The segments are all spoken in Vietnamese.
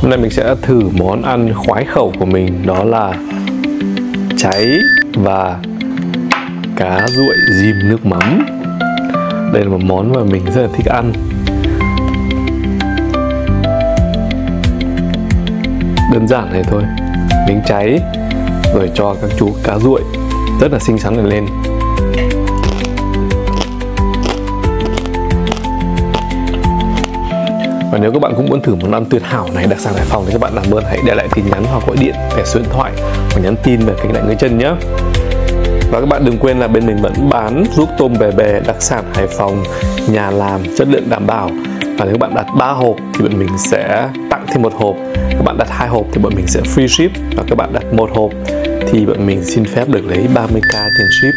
Hôm nay mình sẽ thử món ăn khoái khẩu của mình, đó là cháy và cá ruội rim nước mắm. Đây là một món mà mình rất là thích ăn. Đơn giản này thôi, miếng cháy rồi cho các chú cá ruội rất là xinh xắn này lên. Và nếu các bạn cũng muốn thử món ăn tuyệt hảo này, đặc sản Hải Phòng, thì các bạn làm ơn hãy để lại tin nhắn hoặc gọi điện về số điện thoại hoặc nhắn tin về kênh Lại Ngứa Chân nhé. Và các bạn đừng quên là bên mình vẫn bán ruốc tôm bè bè đặc sản Hải Phòng, nhà làm, chất lượng đảm bảo. Và nếu các bạn đặt 3 hộp thì bọn mình sẽ tặng thêm 1 hộp. Các bạn đặt 2 hộp thì bọn mình sẽ free ship. Và các bạn đặt 1 hộp thì bọn mình xin phép được lấy 30k tiền ship.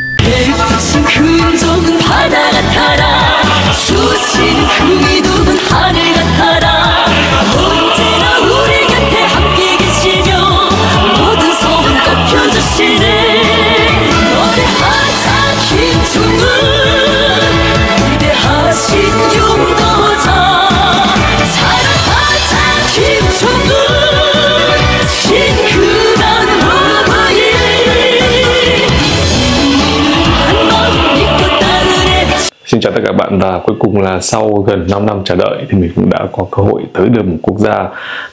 Xin chào tất cả các bạn, và cuối cùng là sau gần 5 năm chờ đợi thì mình cũng đã có cơ hội tới được một quốc gia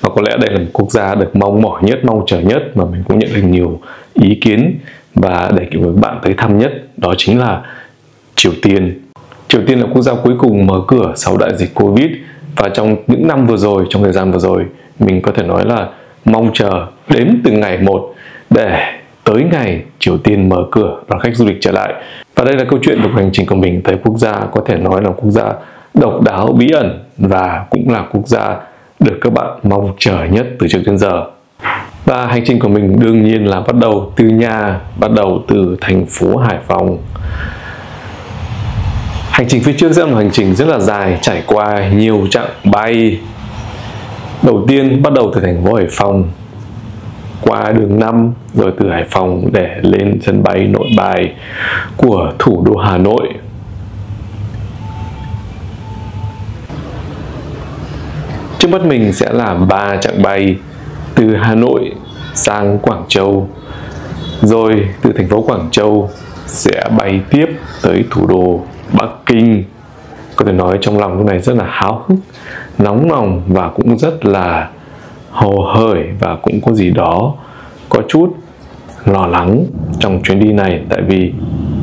mà có lẽ đây là một quốc gia được mong mỏi nhất, mong chờ nhất, mà mình cũng nhận được nhiều ý kiến và để các bạn tới thăm nhất, đó chính là Triều Tiên. Triều Tiên là quốc gia cuối cùng mở cửa sau đại dịch Covid, và trong những năm vừa rồi, trong thời gian vừa rồi, mình có thể nói là mong chờ đếm từng ngày một để tới ngày Triều Tiên mở cửa đón khách du lịch trở lại. Và đây là câu chuyện về hành trình của mình tới quốc gia có thể nói là quốc gia độc đáo, bí ẩn, và cũng là quốc gia được các bạn mong chờ nhất từ trước đến giờ. Và hành trình của mình đương nhiên là bắt đầu từ nhà, bắt đầu từ thành phố Hải Phòng. Hành trình phía trước sẽ là một hành trình rất là dài, trải qua nhiều chặng bay. Đầu tiên bắt đầu từ thành phố Hải Phòng, qua đường 5, rồi từ Hải Phòng để lên sân bay Nội Bài của thủ đô Hà Nội. Trước mắt mình sẽ là 3 chặng bay từ Hà Nội sang Quảng Châu, rồi từ thành phố Quảng Châu sẽ bay tiếp tới thủ đô Bắc Kinh. Có thể nói trong lòng lúc này rất là háo hức, nóng lòng và cũng rất là hồ hởi, và cũng có gì đó có chút lo lắng trong chuyến đi này,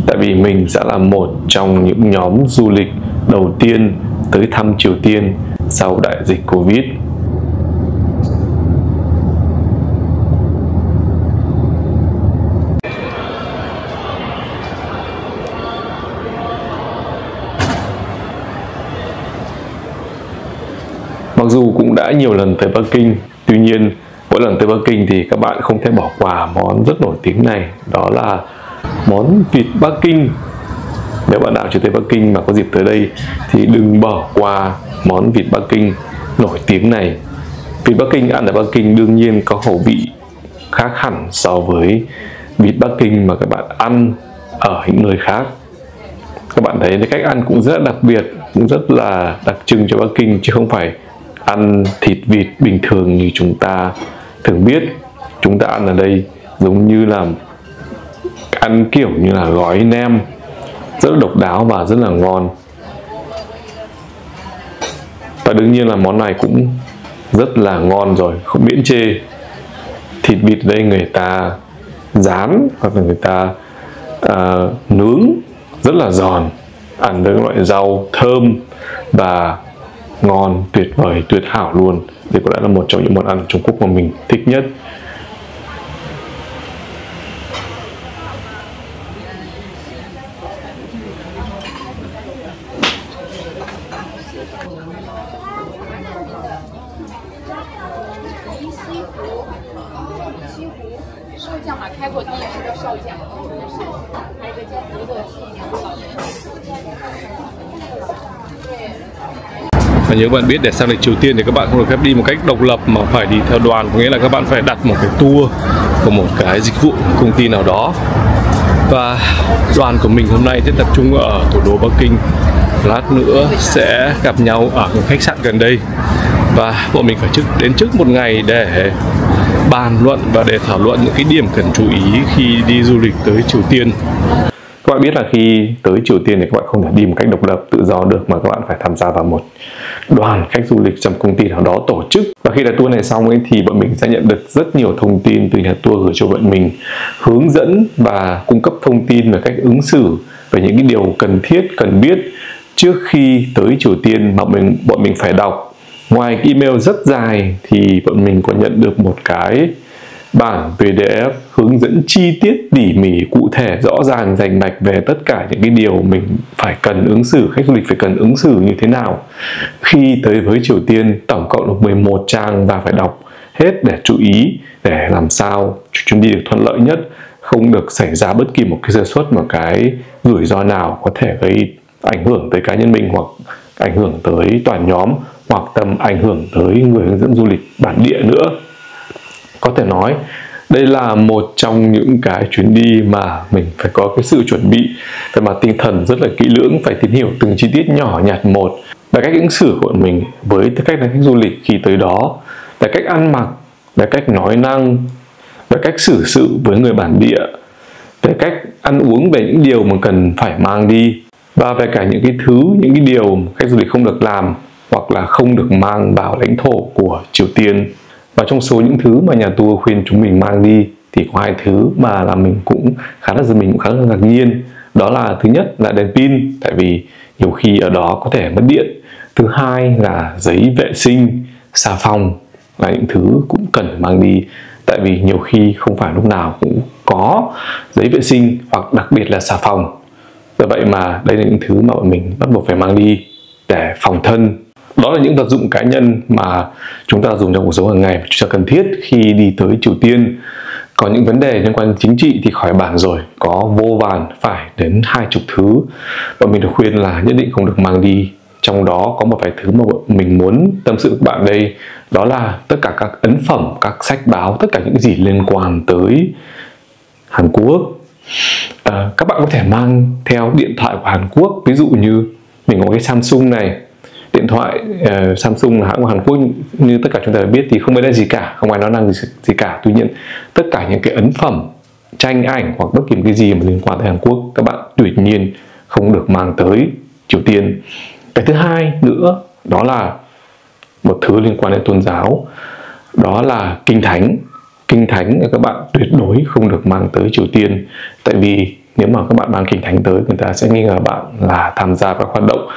tại vì mình sẽ là một trong những nhóm du lịch đầu tiên tới thăm Triều Tiên sau đại dịch Covid. Mặc dù cũng đã nhiều lần tới Bắc Kinh, tuy nhiên mỗi lần tới Bắc Kinh thì các bạn không thể bỏ qua món rất nổi tiếng này, đó là món vịt Bắc Kinh. Nếu bạn nào chưa tới Bắc Kinh mà có dịp tới đây thì đừng bỏ qua món vịt Bắc Kinh nổi tiếng này. Vịt Bắc Kinh ăn ở Bắc Kinh đương nhiên có khẩu vị khác hẳn so với vịt Bắc Kinh mà các bạn ăn ở những nơi khác. Các bạn thấy cách ăn cũng rất là đặc biệt, cũng rất là đặc trưng cho Bắc Kinh, chứ không phải ăn thịt vịt bình thường như chúng ta thường biết. Chúng ta ăn ở đây giống như là ăn kiểu như là gói nem, rất là độc đáo và rất là ngon. Và đương nhiên là món này cũng rất là ngon rồi, không miễn chê. Thịt vịt ở đây người ta rán hoặc là người ta nướng rất là giòn, ăn với các loại rau thơm và ngon, tuyệt vời, tuyệt hảo luôn. Đây có lẽ là một trong những món ăn Trung Quốc mà mình thích nhất. Và như các bạn biết, để sang lịch Triều Tiên thì các bạn không được phép đi một cách độc lập mà phải đi theo đoàn, có nghĩa là các bạn phải đặt một cái tour của một cái dịch vụ công ty nào đó. Và đoàn của mình hôm nay sẽ tập trung ở thủ đô Bắc Kinh. Lát nữa sẽ gặp nhau ở một khách sạn gần đây Và bọn mình phải đến trước một ngày để bàn luận và để thảo luận những cái điểm cần chú ý khi đi du lịch tới Triều Tiên. Các bạn biết là khi tới Triều Tiên thì các bạn không thể đi một cách độc lập tự do được, mà các bạn phải tham gia vào một đoàn khách du lịch trong công ty nào đó tổ chức. Và khi đặt tour này xong ấy, thì bọn mình sẽ nhận được rất nhiều thông tin từ nhà tour gửi cho bọn mình, hướng dẫn và cung cấp thông tin về cách ứng xử, về những cái điều cần thiết, cần biết trước khi tới Triều Tiên mà bọn mình phải đọc. Ngoài email rất dài thì bọn mình có nhận được một cái bản PDF hướng dẫn chi tiết, tỉ mỉ, cụ thể, rõ ràng, rành mạch về tất cả những cái điều mình phải cần ứng xử, khách du lịch phải cần ứng xử như thế nào khi tới với Triều Tiên. Tổng cộng là 11 trang và phải đọc hết để chú ý, để làm sao chuyến đi được thuận lợi nhất, không được xảy ra bất kỳ một cái sơ suất, một cái rủi ro nào có thể gây ảnh hưởng tới cá nhân mình, hoặc ảnh hưởng tới toàn nhóm, hoặc ảnh hưởng tới người hướng dẫn du lịch bản địa nữa. Có thể nói đây là một trong những cái chuyến đi mà mình phải có cái sự chuẩn bị về mặt tinh thần rất là kỹ lưỡng, phải tìm hiểu từng chi tiết nhỏ nhặt một, về cách ứng xử của mình với tư cách là khách du lịch khi tới đó, về cách ăn mặc, về cách nói năng, về cách xử sự với người bản địa, về cách ăn uống, về những điều mà cần phải mang đi, và về cả những cái điều khách du lịch không được làm hoặc là không được mang vào lãnh thổ của Triều Tiên. Và trong số những thứ mà nhà tour khuyên chúng mình mang đi thì có 2 thứ mà mình cũng khá là ngạc nhiên. Đó là thứ nhất là đèn pin, tại vì nhiều khi ở đó có thể mất điện. Thứ hai là giấy vệ sinh, xà phòng, là những thứ cũng cần mang đi, tại vì nhiều khi không phải lúc nào cũng có giấy vệ sinh, hoặc đặc biệt là xà phòng. Do vậy mà đây là những thứ mà bọn mình bắt buộc phải mang đi để phòng thân. Đó là những vật dụng cá nhân mà chúng ta dùng trong cuộc sống hàng ngày, chúng ta cần thiết khi đi tới Triều Tiên. Còn những vấn đề liên quan đến chính trị thì khỏi bàn rồi, có vô vàn, phải đến 20 thứ. Và mình được khuyên là nhất định không được mang đi. Trong đó có một vài thứ mà mình muốn tâm sự với các bạn đây. Đó là tất cả các ấn phẩm, các sách báo, tất cả những gì liên quan tới Hàn Quốc. Các bạn có thể mang theo điện thoại của Hàn Quốc. Ví dụ như mình có cái Samsung này. Điện thoại Samsung là hãng của Hàn Quốc, như tất cả chúng ta biết thì không có gì cả, không ai nói năng gì cả. Tuy nhiên tất cả những cái ấn phẩm, tranh ảnh hoặc bất kỳ cái gì mà liên quan tới Hàn Quốc, các bạn tuyệt nhiên không được mang tới Triều Tiên. Cái thứ hai nữa đó là một thứ liên quan đến tôn giáo, đó là kinh thánh. Kinh thánh các bạn tuyệt đối không được mang tới Triều Tiên, tại vì nếu mà các bạn mang kinh thánh tới, người ta sẽ nghi ngờ bạn là tham gia các hoạt động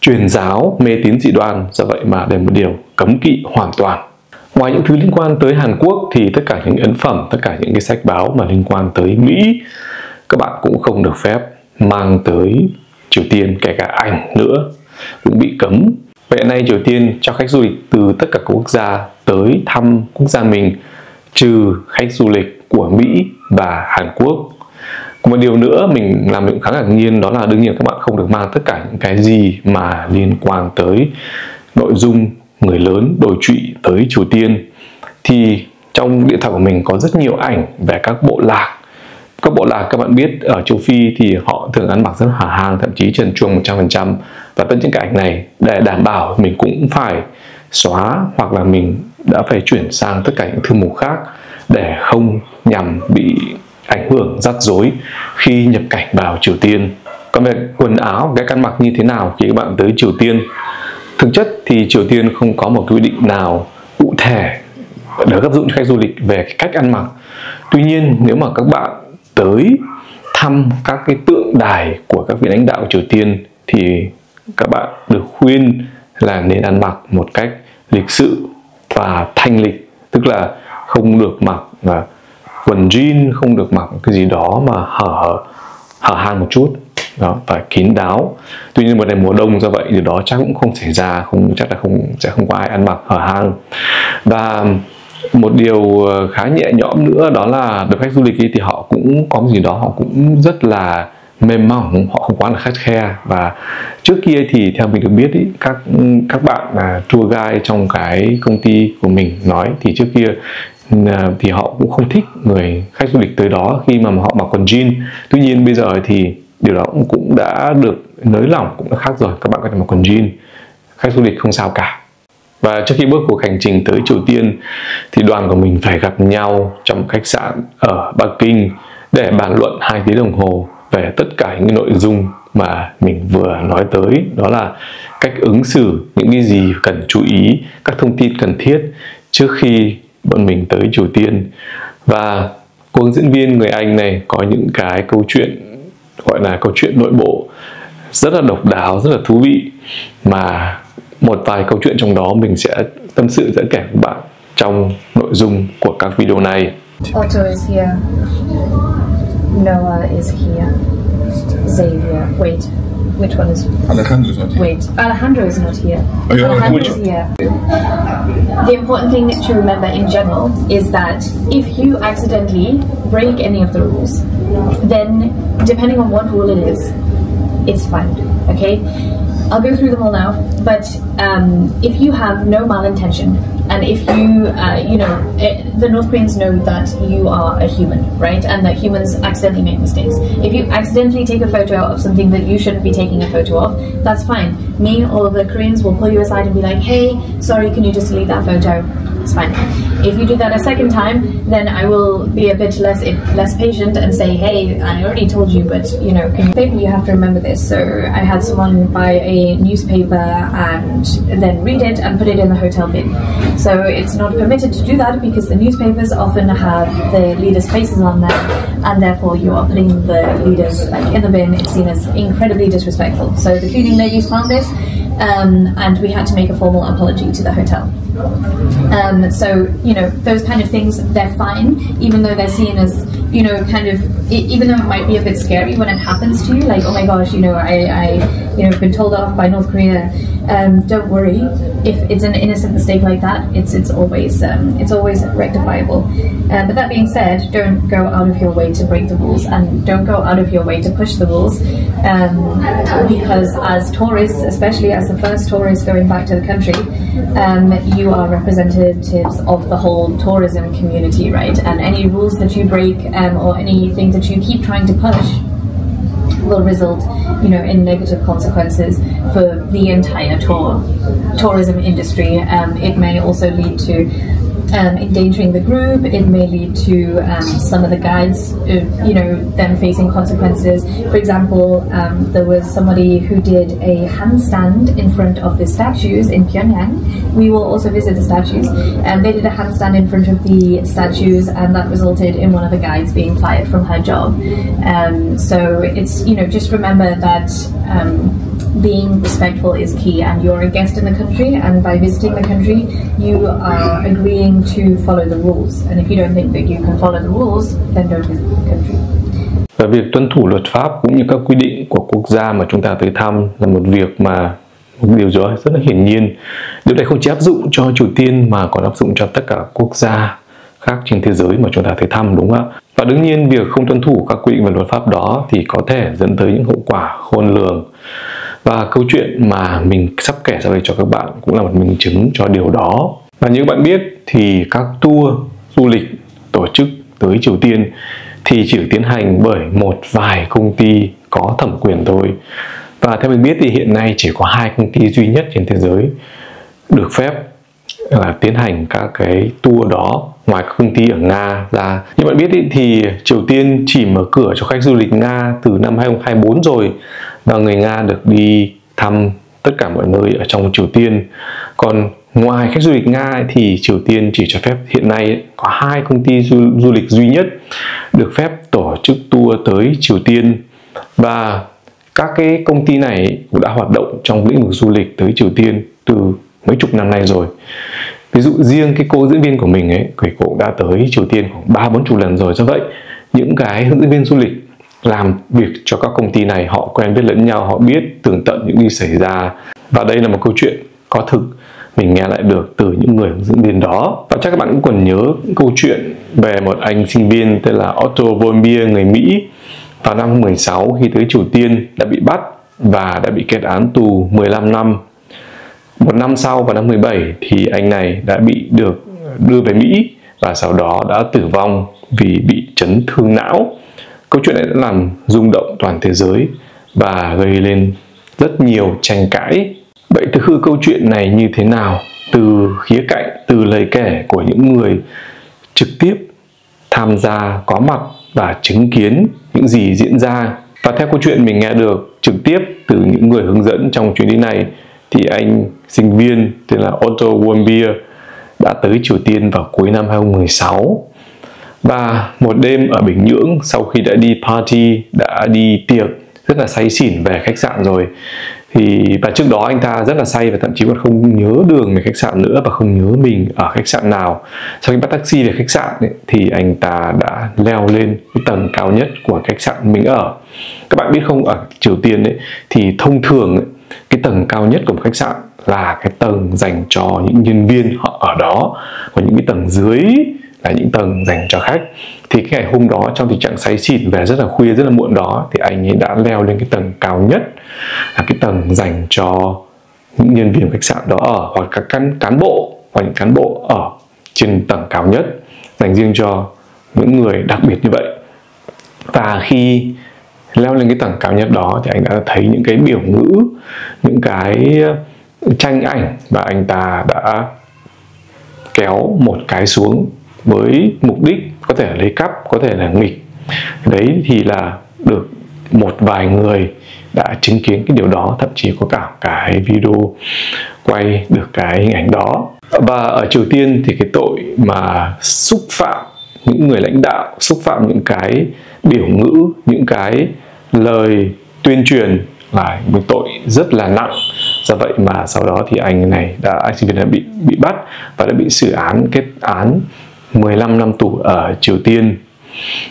truyền giáo, mê tín dị đoan. Do vậy mà đây là một điều cấm kỵ hoàn toàn. Ngoài những thứ liên quan tới Hàn Quốc thì tất cả những ấn phẩm, tất cả những cái sách báo mà liên quan tới Mỹ, các bạn cũng không được phép mang tới Triều Tiên. Kể cả ảnh nữa cũng bị cấm. Vậy hiện nay Triều Tiên cho khách du lịch từ tất cả các quốc gia tới thăm quốc gia mình, trừ khách du lịch của Mỹ và Hàn Quốc. Một điều nữa mình cũng khá ngạc nhiên, đó là đương nhiên các bạn không được mang tất cả những cái gì mà liên quan tới nội dung người lớn đồi trụy tới Triều Tiên. Thì trong điện thoại của mình có rất nhiều ảnh về các bộ lạc. Các bộ lạc các bạn biết ở châu Phi thì họ thường ăn mặc rất hở hang, thậm chí trần truồng 100%. Và tất những cái ảnh này để đảm bảo mình cũng phải xóa, hoặc là mình đã phải chuyển sang tất cả những thư mục khác để không nhằm bị ảnh hưởng rắc rối khi nhập cảnh vào Triều Tiên. Còn về quần áo, cái ăn mặc như thế nào khi các bạn tới Triều Tiên, thực chất thì Triều Tiên không có một quy định nào cụ thể để áp dụng cho khách du lịch về cái cách ăn mặc. Tuy nhiên nếu mà các bạn tới thăm các cái tượng đài của các vị lãnh đạo Triều Tiên thì các bạn được khuyên là nên ăn mặc một cách lịch sự và thanh lịch, tức là không được mặc quần jean, không được mặc cái gì đó mà hở hang một chút, đó, phải kín đáo. Tuy nhiên mùa đông do vậy điều đó chắc cũng không xảy ra, sẽ không có ai ăn mặc hở hang. Và một điều khá nhẹ nhõm nữa đó là được khách du lịch thì họ cũng có gì đó, họ cũng rất là mềm mỏng, họ không quá là khắt khe. Và trước kia thì theo mình được biết ý, các bạn tour guide trong cái công ty của mình nói thì trước kia thì họ cũng không thích người khách du lịch tới đó khi mà họ mặc quần jean. Tuy nhiên bây giờ thì điều đó cũng đã được nới lỏng, cũng đã khác rồi, các bạn có thể mặc quần jean, khách du lịch không sao cả. Và trước khi bước cuộc hành trình tới Triều Tiên thì đoàn của mình phải gặp nhau trong khách sạn ở Bắc Kinh để bàn luận 2 tiếng đồng hồ về tất cả những nội dung mà mình vừa nói tới. Đó là cách ứng xử, những cái gì cần chú ý, các thông tin cần thiết trước khi bọn mình tới Triều Tiên. Và cô hướng dẫn viên người Anh này có những cái câu chuyện gọi là câu chuyện nội bộ rất là độc đáo, rất là thú vị, mà một vài câu chuyện trong đó mình sẽ tâm sự dẫn kể các bạn trong nội dung của các video này. Otto is here. Noah is here. Xavier. Wait. Which one is? Alejandro is not here. Wait. Alejandro is not here. Oh, yeah, Alejandro is here. The important thing to remember in general is that if you accidentally break any of the rules, then depending on what rule it is, it's fine. Okay? I'll go through them all now, but if you have no malintention, and if you, the North Koreans know that you are a human, right? And that humans accidentally make mistakes. If you accidentally take a photo of something that you shouldn't be taking a photo of, that's fine. Me or the Koreans will pull you aside and be like, hey, sorry, can you just delete that photo? It's fine. If you do that a second time, then I will be a bit less patient and say, hey, I already told you, but you have to remember this. So I had someone buy a newspaper and then read it and put it in the hotel bin. So it's not permitted to do that because the newspapers often have the leaders' faces on them, and therefore you are putting the leaders in the bin. It's seen as incredibly disrespectful. So the cleaning ladies found this, and we had to make a formal apology to the hotel. So those kind of things, they're fine, even though they're seen as even though it might be a bit scary when it happens to you, like, oh my gosh, I've been told off by North Korea. Don't worry, if it's an innocent mistake like that, it's always rectifiable. But that being said, don't go out of your way to break the rules, and don't go out of your way to push the rules, because as tourists, especially as the first tourists going back to the country, you are representatives of the whole tourism community, right? And any rules that you break or anything that you keep trying to push will result, in negative consequences for the entire tourism industry. It may also lead to endangering the group. It may lead to some of the guides, them facing consequences. For example, there was somebody who did a handstand in front of the statues in Pyongyang. We will also visit the statues, and they did a handstand in front of the statues, and that resulted in one of the guides being fired from her job. So it's, just remember that being respectful is key, and you're a guest in the country, and by visiting the country you are agreeing to follow the rules, and if you don't think that you can follow the rules, then don't visit the country. Và việc tuân thủ luật pháp cũng như các quy định của quốc gia mà chúng ta tới thăm là một việc mà một điều đó rất là hiển nhiên. Điều này không chỉ áp dụng cho Triều Tiên mà còn áp dụng cho tất cả quốc gia khác trên thế giới mà chúng ta tới thăm, đúng không ạ? Và đương nhiên việc không tuân thủ các quy định về luật pháp đó thì có thể dẫn tới những hậu quả khôn lường. Và câu chuyện mà mình sắp kể ra đây cho các bạn cũng là một minh chứng cho điều đó. Và như các bạn biết thì các tour du lịch tổ chức tới Triều Tiên thì chỉ tiến hành bởi một vài công ty có thẩm quyền thôi. Và theo mình biết thì hiện nay chỉ có 2 công ty duy nhất trên thế giới được phép là tiến hành các cái tour đó, ngoài các công ty ở Nga ra. Như bạn biết thì Triều Tiên chỉ mở cửa cho khách du lịch Nga từ năm 2024 rồi, và người Nga được đi thăm tất cả mọi nơi ở trong Triều Tiên. Còn ngoài khách du lịch Nga thì Triều Tiên chỉ cho phép hiện nay có 2 công ty du lịch duy nhất được phép tổ chức tour tới Triều Tiên, và các cái công ty này cũng đã hoạt động trong lĩnh vực du lịch tới Triều Tiên từ mấy chục năm nay rồi. Ví dụ riêng cái cô diễn viên của mình ấy, cô cũng đã tới Triều Tiên khoảng 3-4 lần rồi. Do vậy những cái hướng dẫn viên du lịch làm việc cho các công ty này, họ quen biết lẫn nhau, họ biết tường tận những gì xảy ra. Và đây là một câu chuyện có thực mình nghe lại được từ những người hướng dẫn viên đó. Và chắc các bạn cũng còn nhớ câu chuyện về một anh sinh viên tên là Otto người Mỹ vào năm 2016 khi tới Triều Tiên đã bị bắt và đã bị kết án tù 15 năm. Một năm sau, vào năm 2017 thì anh này đã bị được đưa về Mỹ và sau đó đã tử vong vì bị chấn thương não. Câu chuyện này đã làm rung động toàn thế giới và gây lên rất nhiều tranh cãi. Vậy thực hư câu chuyện này như thế nào từ khía cạnh, từ lời kể của những người trực tiếp tham gia, có mặt và chứng kiến những gì diễn ra. Và theo câu chuyện mình nghe được trực tiếp từ những người hướng dẫn trong chuyến đi này, thì anh sinh viên tên là Otto Warmbier đã tới Triều Tiên vào cuối năm 2016. Và một đêm ở Bình Nhưỡng, sau khi đã đi party, đã đi tiệc rất là say xỉn về khách sạn rồi, và trước đó anh ta rất là say và thậm chí còn không nhớ đường về khách sạn nữa và không nhớ mình ở khách sạn nào. Sau khi bắt taxi về khách sạn ấy, thì anh ta đã leo lên cái tầng cao nhất của khách sạn mình ở. Các bạn biết không, ở Triều Tiên ấy, thì thông thường ấy, cái tầng cao nhất của một khách sạn là cái tầng dành cho những nhân viên họ ở đó, còn những cái tầng dưới là những tầng dành cho khách. Thì cái ngày hôm đó trong tình trạng say xỉn về rất là khuya, rất là muộn đó, thì anh ấy đã leo lên cái tầng cao nhất, là cái tầng dành cho những nhân viên khách sạn đó ở, hoặc các cán bộ, hoặc những cán bộ ở trên tầng cao nhất, dành riêng cho những người đặc biệt như vậy. Và khi leo lên cái tầng cao nhất đó thì anh đã thấy những cái biểu ngữ, những cái tranh ảnh, và anh ta đã kéo một cái xuống với mục đích có thể là lấy cắp, có thể là nghịch. Đấy thì là được một vài người đã chứng kiến cái điều đó, thậm chí có cả cái video quay được cái hình ảnh đó. Và ở Triều Tiên thì cái tội mà xúc phạm những người lãnh đạo, xúc phạm những cái biểu ngữ, những cái lời tuyên truyền là một tội rất là nặng. Do vậy mà sau đó thì anh sinh viên này bị bắt và đã bị xử án, kết án 15 năm tù ở Triều Tiên.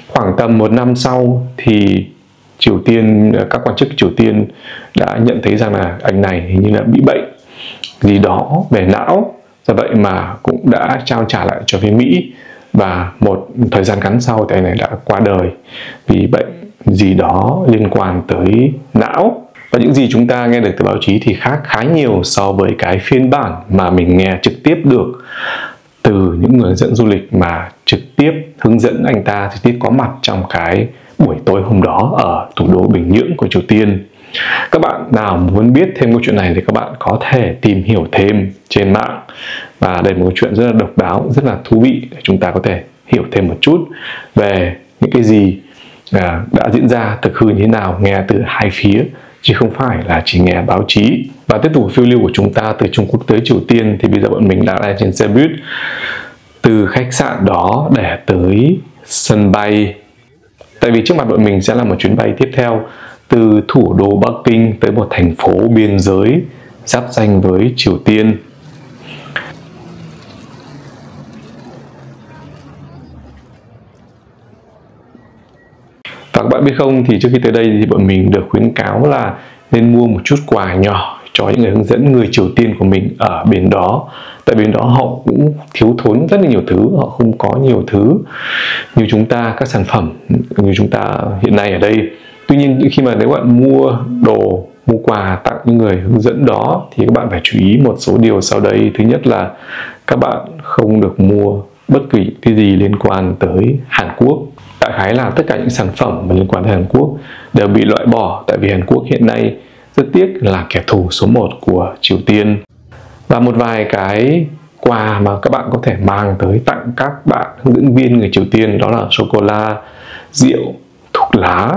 Khoảng tầm 1 năm sau thì Triều Tiên, các quan chức Triều Tiên đã nhận thấy rằng là anh này hình như là bị bệnh gì đó về não. Do vậy mà cũng đã trao trả lại cho phía Mỹ, và một thời gian ngắn sau thì anh này đã qua đời vì bệnh gì đó liên quan tới não. Và những gì chúng ta nghe được từ báo chí thì khác khá nhiều so với cái phiên bản mà mình nghe trực tiếp được từ những người hướng dẫn du lịch mà trực tiếp hướng dẫn anh ta, trực tiếp có mặt trong cái buổi tối hôm đó ở thủ đô Bình Nhưỡng của Triều Tiên. Các bạn nào muốn biết thêm câu chuyện này thì các bạn có thể tìm hiểu thêm trên mạng. Và đây là một câu chuyện rất là độc đáo, rất là thú vị để chúng ta có thể hiểu thêm một chút về những cái gì đã diễn ra thực hư như thế nào, nghe từ hai phía chứ không phải là chỉ nghe báo chí. Và tiếp tục phiêu lưu của chúng ta từ Trung Quốc tới Triều Tiên, thì bây giờ bọn mình đã lên trên xe buýt từ khách sạn đó để tới sân bay. Tại vì trước mặt bọn mình sẽ là một chuyến bay tiếp theo từ thủ đô Bắc Kinh tới một thành phố biên giới giáp ranh với Triều Tiên. Và các bạn biết không, thì trước khi tới đây thì bọn mình được khuyến cáo là nên mua một chút quà nhỏ cho những người hướng dẫn người Triều Tiên của mình ở bên đó. Tại bên đó họ cũng thiếu thốn rất là nhiều thứ, họ không có nhiều thứ như chúng ta, các sản phẩm như chúng ta hiện nay ở đây. Tuy nhiên khi mà nếu bạn mua đồ, mua quà tặng những người hướng dẫn đó thì các bạn phải chú ý một số điều sau đây. Thứ nhất là các bạn không được mua bất kỳ cái gì liên quan tới Hàn Quốc. Đại khái là tất cả những sản phẩm mà liên quan tới Hàn Quốc đều bị loại bỏ, tại vì Hàn Quốc hiện nay rất tiếc là kẻ thù số 1 của Triều Tiên. Và một vài cái quà mà các bạn có thể mang tới tặng các bạn hướng dẫn viên người Triều Tiên đó là sô-cô-la, rượu, thuốc lá.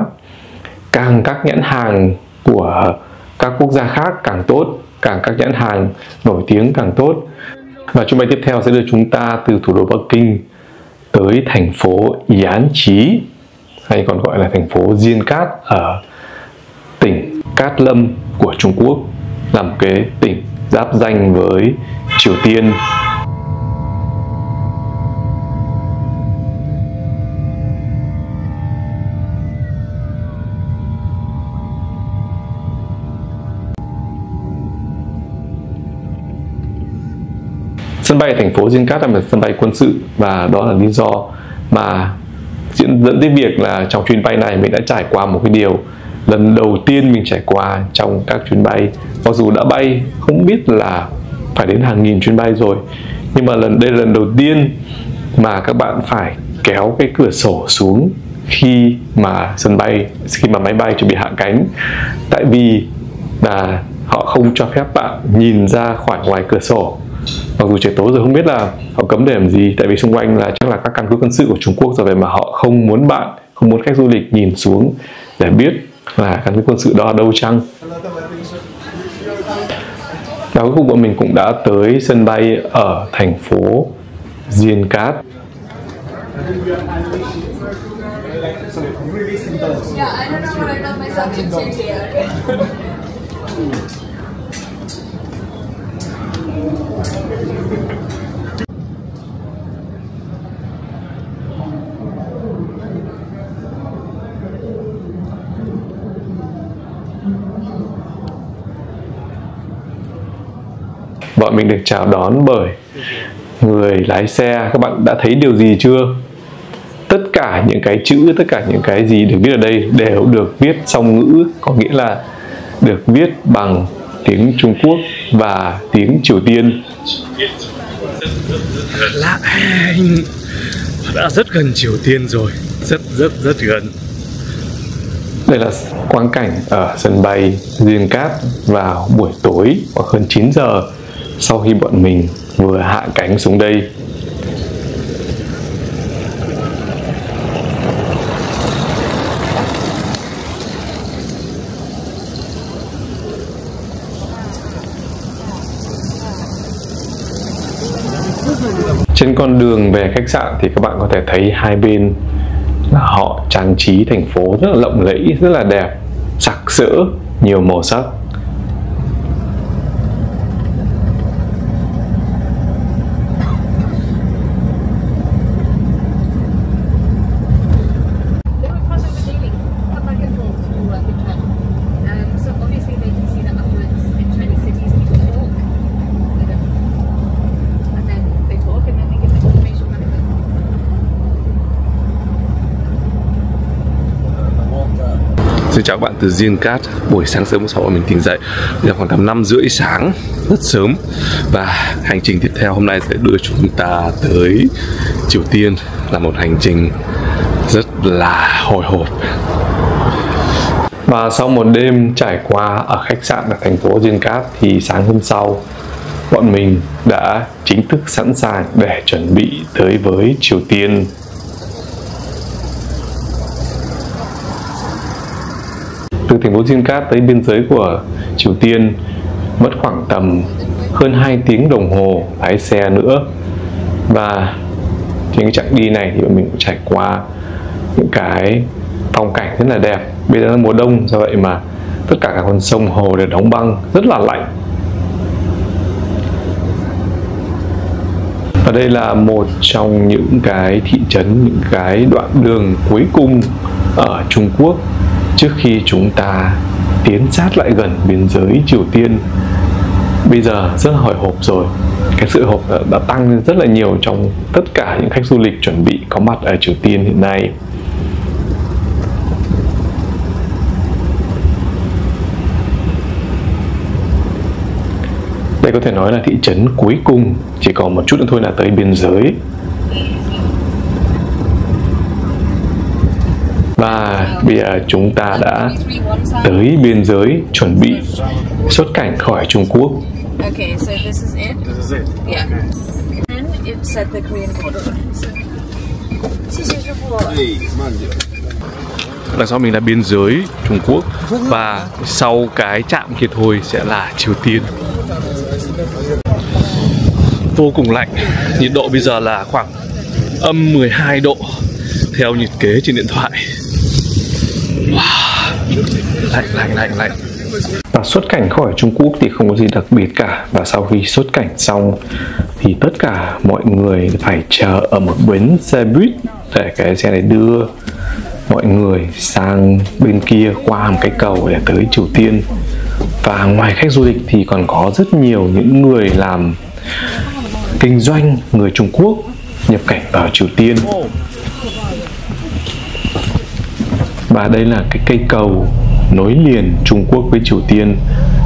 Càng các nhãn hàng của các quốc gia khác càng tốt, càng các nhãn hàng nổi tiếng càng tốt. Và chuyến bay tiếp theo sẽ đưa chúng ta từ thủ đô Bắc Kinh tới thành phố Yán Chí, hay còn gọi là thành phố Diên Cát ở tỉnh Cát Lâm của Trung Quốc, là một cái tỉnh giáp ranh với Triều Tiên. Sân bay thành phố Diên Cát là một sân bay quân sự, và đó là lý do mà dẫn đến việc là trong chuyến bay này mình đã trải qua một cái điều lần đầu tiên mình trải qua trong các chuyến bay. Mặc dù đã bay không biết là phải đến hàng nghìn chuyến bay rồi, nhưng mà đây là lần đầu tiên mà các bạn phải kéo cái cửa sổ xuống khi mà máy bay chuẩn bị hạ cánh. Tại vì là họ không cho phép bạn nhìn ra khỏi ngoài cửa sổ Mặc dù trời tối rồi không biết là họ cấm để làm gì, tại vì xung quanh là chắc là các căn cứ quân sự của Trung Quốc rồi, vậy mà họ không muốn không muốn khách du lịch nhìn xuống để biết là căn cứ quân sự đó ở đâu chăng. Và cuối cùng bọn mình cũng đã tới sân bay ở thành phố Diên Cát. Bọn mình được chào đón bởi người lái xe. Các bạn đã thấy điều gì chưa? Tất cả những cái chữ, tất cả những cái gì được viết ở đây đều được viết song ngữ, có nghĩa là được viết bằng tiếng Trung Quốc và tiếng Triều Tiên. Lạ, đã rất gần Triều Tiên rồi, rất gần. Đây là quang cảnh ở sân bay Diên Cát vào buổi tối khoảng hơn 9 giờ sau khi bọn mình vừa hạ cánh xuống đây. Trên con đường về khách sạn thì các bạn có thể thấy hai bên là họ trang trí thành phố rất là lộng lẫy, rất là đẹp, sặc sỡ, nhiều màu sắc. Xin chào các bạn từ Diên Cát. Buổi sáng sớm sau mình tỉnh dậy là khoảng tầm 5:30 sáng, rất sớm. Và hành trình tiếp theo hôm nay sẽ đưa chúng ta tới Triều Tiên, là một hành trình rất là hồi hộp. Và sau một đêm trải qua ở khách sạn ở thành phố Diên Cát thì sáng hôm sau bọn mình đã chính thức sẵn sàng để chuẩn bị tới với Triều Tiên. Từ thành phố Diên Cát tới biên giới của Triều Tiên mất khoảng tầm hơn 2 tiếng đồng hồ lái xe nữa. Và trên cái chặng đi này thì bọn mình cũng trải qua những cái phong cảnh rất là đẹp. Bây giờ là mùa đông, do vậy mà tất cả các con sông hồ đều đóng băng, rất là lạnh. Và đây là một trong những cái thị trấn, những cái đoạn đường cuối cùng ở Trung Quốc trước khi chúng ta tiến sát lại gần biên giới Triều Tiên. Bây giờ rất hồi hộp rồi. Cái sự hồi hộp đã tăng lên rất là nhiều trong tất cả những khách du lịch chuẩn bị có mặt ở Triều Tiên hiện nay. Đây có thể nói là thị trấn cuối cùng, chỉ còn một chút nữa thôi là tới biên giới. Và bây giờ chúng ta đã tới biên giới, chuẩn bị xuất cảnh khỏi Trung Quốc. Okay, so this is it? This is it. Yeah. And it's at the Korean border. Đằng sau mình là biên giới Trung Quốc, và sau cái trạm kia thôi sẽ là Triều Tiên. Vô cùng lạnh, nhiệt độ bây giờ là khoảng âm 12 độ theo nhiệt kế trên điện thoại. Wow, lạnh. Và xuất cảnh khỏi Trung Quốc thì không có gì đặc biệt cả. Và sau khi xuất cảnh xong thì tất cả mọi người phải chờ ở một bến xe buýt để cái xe này đưa mọi người sang bên kia qua một cái cầu để tới Triều Tiên. Và ngoài khách du lịch thì còn có rất nhiều những người làm kinh doanh, người Trung Quốc nhập cảnh ở Triều Tiên. Và đây là cái cây cầu nối liền Trung Quốc với Triều Tiên.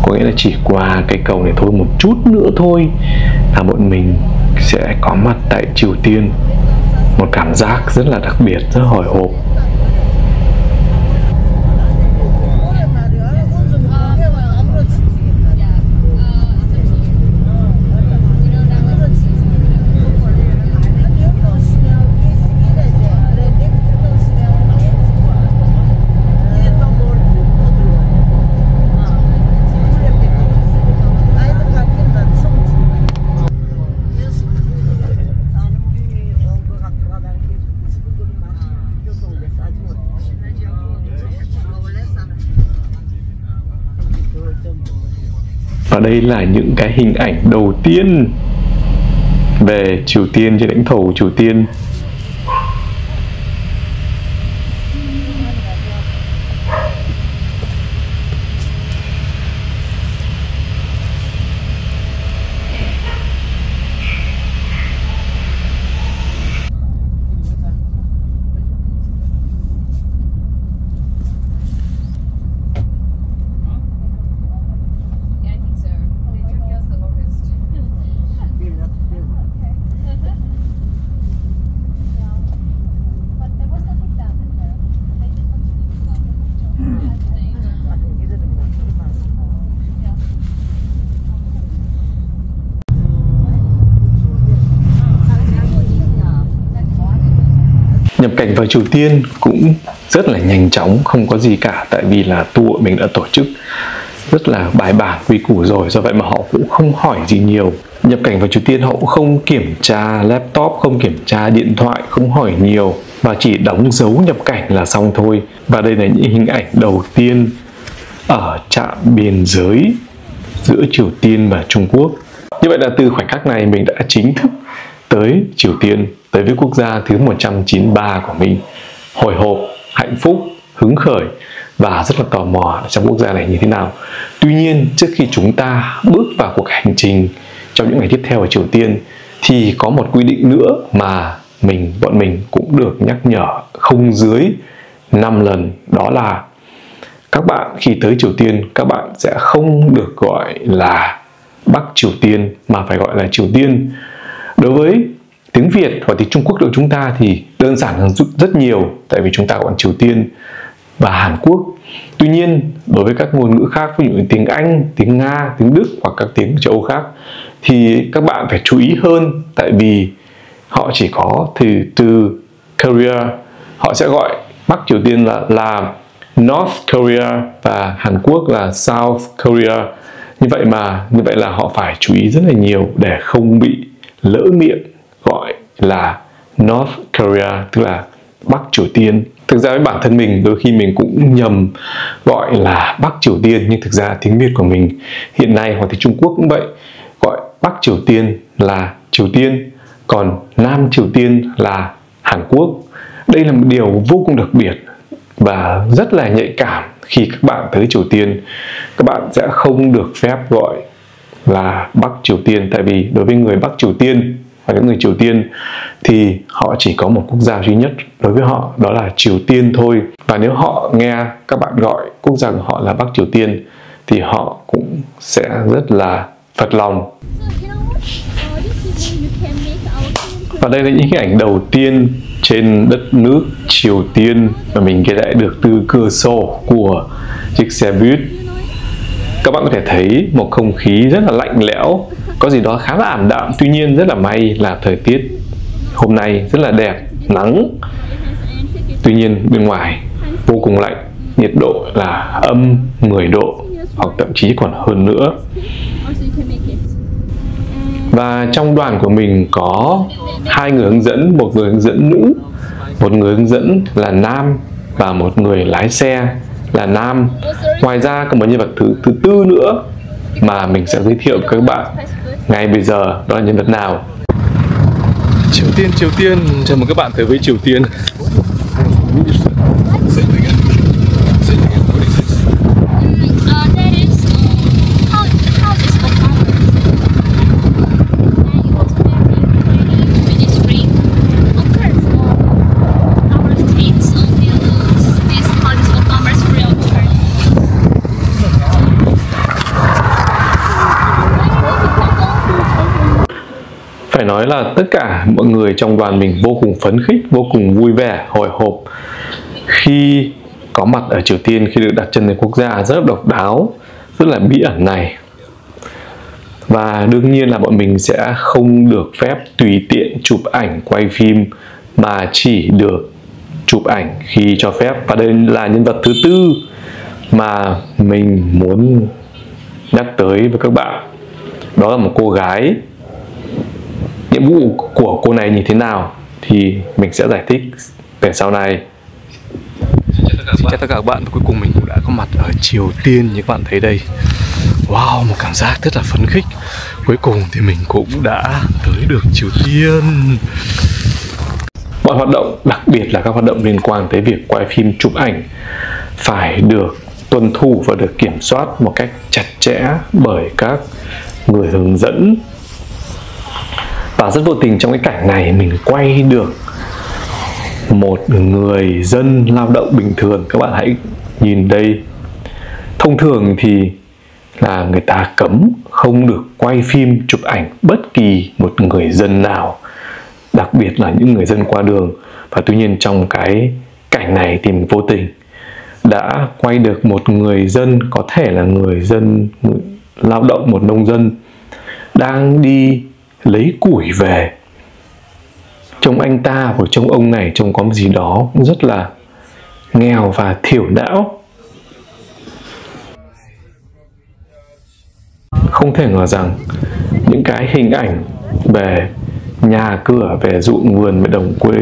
Có nghĩa là chỉ qua cây cầu này thôi, một chút nữa thôi là bọn mình sẽ có mặt tại Triều Tiên. Một cảm giác rất là đặc biệt, rất hồi hộp. Và đây là những cái hình ảnh đầu tiên về Triều Tiên trên lãnh thổ của Triều Tiên. Nhập cảnh vào Triều Tiên cũng rất là nhanh chóng, không có gì cả, tại vì là tour mình đã tổ chức rất là bài bản quy củ rồi, do vậy mà họ cũng không hỏi gì nhiều. Nhập cảnh vào Triều Tiên họ cũng không kiểm tra laptop, không kiểm tra điện thoại, không hỏi nhiều, và chỉ đóng dấu nhập cảnh là xong thôi. Và đây là những hình ảnh đầu tiên ở trạm biên giới giữa Triều Tiên và Trung Quốc. Như vậy là từ khoảnh khắc này mình đã chính thức tới Triều Tiên, tới với quốc gia thứ 193 của mình. Hồi hộp, hạnh phúc, hứng khởi và rất là tò mò trong quốc gia này như thế nào. Tuy nhiên, trước khi chúng ta bước vào cuộc hành trình trong những ngày tiếp theo ở Triều Tiên thì có một quy định nữa mà bọn mình cũng được nhắc nhở không dưới 5 lần. Đó là các bạn khi tới Triều Tiên, các bạn sẽ không được gọi là Bắc Triều Tiên mà phải gọi là Triều Tiên. Đối với tiếng Việt và tiếng Trung Quốc của chúng ta thì đơn giản hơn rất nhiều, tại vì chúng ta còn Triều Tiên và Hàn Quốc. Tuy nhiên, đối với các ngôn ngữ khác, ví dụ như tiếng Anh, tiếng Nga, tiếng Đức hoặc các tiếng châu Âu khác thì các bạn phải chú ý hơn, tại vì họ chỉ có từ Korea, họ sẽ gọi Bắc Triều Tiên là North Korea và Hàn Quốc là South Korea. Như vậy là họ phải chú ý rất là nhiều để không bị lỡ miệng gọi là North Korea, tức là Bắc Triều Tiên. Thực ra với bản thân mình đôi khi mình cũng nhầm gọi là Bắc Triều Tiên, nhưng thực ra tiếng Việt của mình hiện nay hoặc thì Trung Quốc cũng vậy, gọi Bắc Triều Tiên là Triều Tiên, còn Nam Triều Tiên là Hàn Quốc. Đây là một điều vô cùng đặc biệt và rất là nhạy cảm. Khi các bạn tới Triều Tiên, các bạn sẽ không được phép gọi là Bắc Triều Tiên, tại vì đối với người Bắc Triều Tiên và những người Triều Tiên thì họ chỉ có một quốc gia duy nhất đối với họ, đó là Triều Tiên thôi. Và nếu họ nghe các bạn gọi quốc gia của họ là Bắc Triều Tiên thì họ cũng sẽ rất là phật lòng. Và đây là những hình ảnh đầu tiên trên đất nước Triều Tiên mà mình ghi lại được từ cửa sổ của chiếc xe buýt. Các bạn có thể thấy một không khí rất là lạnh lẽo, có gì đó khá là ảm đạm. Tuy nhiên rất là may là thời tiết hôm nay rất là đẹp, nắng. Tuy nhiên bên ngoài vô cùng lạnh, nhiệt độ là âm 10 độ hoặc thậm chí còn hơn nữa. Và trong đoàn của mình có 2 người hướng dẫn, một người hướng dẫn nữ, một người hướng dẫn là nam và một người lái xe là nam. Ngoài ra còn một nhân vật thứ tư nữa mà mình sẽ giới thiệu với các bạn ngay bây giờ, đó là nhân vật nào? Triều Tiên, chào mừng các bạn tới với Triều Tiên. Phải nói là tất cả mọi người trong đoàn mình vô cùng phấn khích, vô cùng vui vẻ, hồi hộp khi có mặt ở Triều Tiên, khi được đặt chân đến quốc gia rất độc đáo, rất là bí ẩn này. Và đương nhiên là bọn mình sẽ không được phép tùy tiện chụp ảnh, quay phim, mà chỉ được chụp ảnh khi cho phép. Và đây là nhân vật thứ tư mà mình muốn nhắc tới với các bạn. Đó là một cô gái. Nhiệm vụ của cô này như thế nào thì mình sẽ giải thích về sau này. Xin chào tất cả các bạn, và cuối cùng mình cũng đã có mặt ở Triều Tiên như các bạn thấy đây. Wow, một cảm giác rất là phấn khích. Cuối cùng thì mình cũng đã tới được Triều Tiên. Mọi hoạt động, đặc biệt là các hoạt động liên quan tới việc quay phim chụp ảnh, phải được tuân thủ và được kiểm soát một cách chặt chẽ bởi các người hướng dẫn. Và rất vô tình trong cái cảnh này mình quay được một người dân lao động bình thường. Các bạn hãy nhìn đây. Thông thường thì là người ta cấm không được quay phim chụp ảnh bất kỳ một người dân nào, đặc biệt là những người dân qua đường. Và tuy nhiên trong cái cảnh này thì mình vô tình đã quay được một người dân, có thể là người dân lao động, một nông dân đang đi lấy củi về. Trông anh ta và trông ông này trông có gì đó rất là nghèo và thiểu não. Không thể ngờ rằng những cái hình ảnh về nhà cửa, về ruộng vườn, về đồng quê,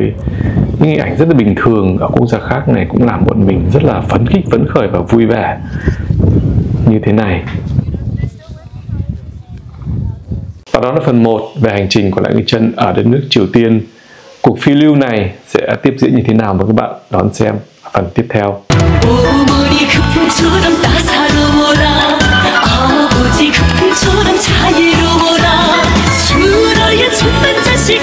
những hình ảnh rất là bình thường ở quốc gia khác này cũng làm bọn mình rất là phấn khích, phấn khởi và vui vẻ như thế này. Và đó là phần 1 về hành trình của Lại Ngứa Chân ở đất nước Triều Tiên. Cuộc phiêu lưu này sẽ tiếp diễn như thế nào, mời các bạn đón xem phần tiếp theo. 아버지 그 풍처럼 자유로워라 주라의 첫 번째 식